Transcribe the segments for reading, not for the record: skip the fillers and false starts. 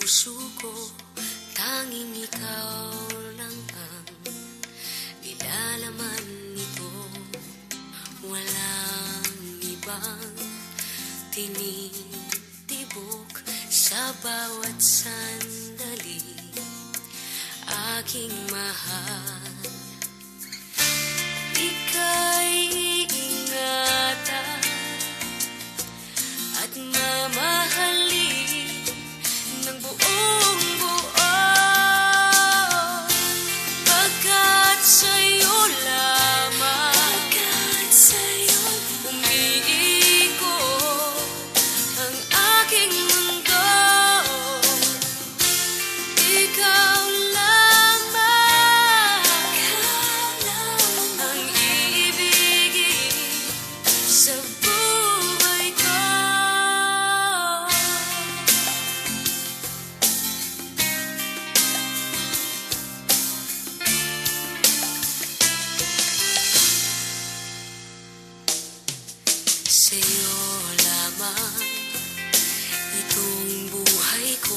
puso ko, tanging ikaw lang ang nilalaman nito. Walang ibang tinitibok sa bawat sandali, aking mahal. Ika'y iingatan at mamahalin ng buong buo, pagkat sa'yo lamang umiikot ang aking mundo. Ikaw lamang ang iibigin sa buhay ko. Sa'yo lamang itong buhay ko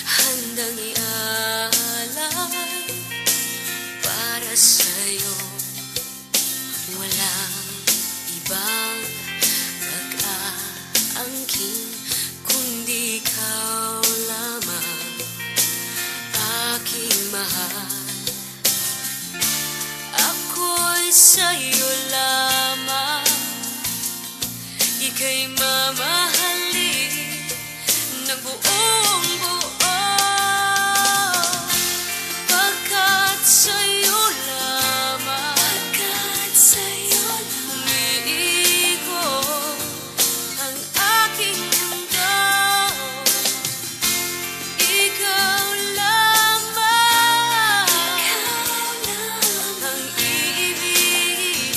handang ialay. Para sa'yo walang ibang mag-aangkin kundi ikaw lamang, aking mahal. Ako'y sa'yo lamang, ika'y mamahalin ng buong buo, pagkat sa'yo lamang umiikot ang aking mundo. Ikaw lamang ang iibigin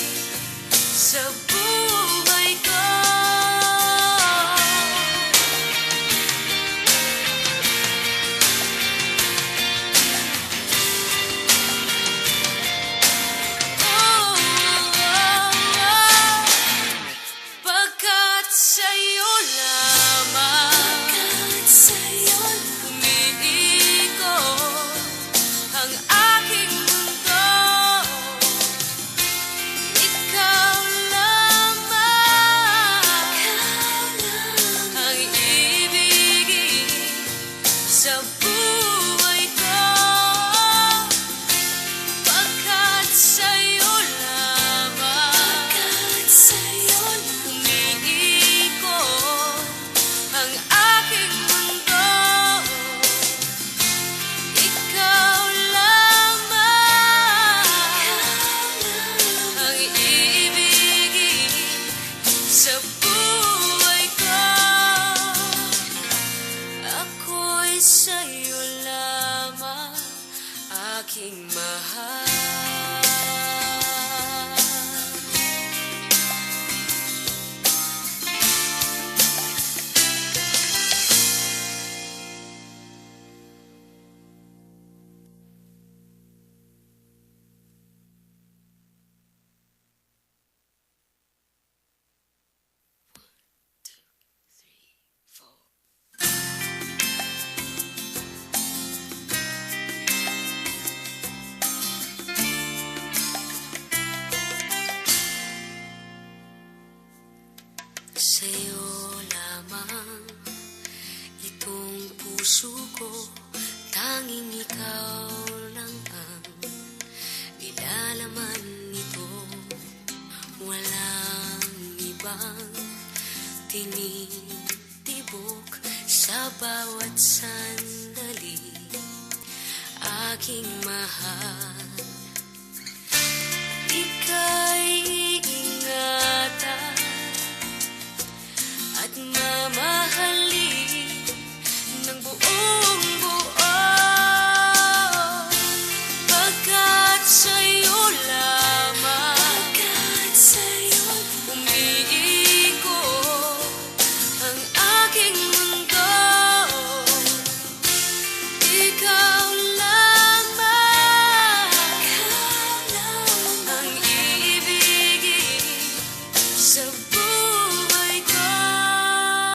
sa buhay ko. Pagkat sa'yo lamang umiikot ang aking mundo. Ikaw lamang ang iibigin sa buhay ko, pagkat sa'yo lamang umiikot ang aking mundo. Ikaw lamang ang iibigin sa buhay ko. Ako'y sa'yo lamang, aking mahal. Sa'yo lamang itong puso ko, tanging ikaw lang ang nilalaman nito. Walang ibang tinitibok sa bawat sandali, aking mahal. Ika'y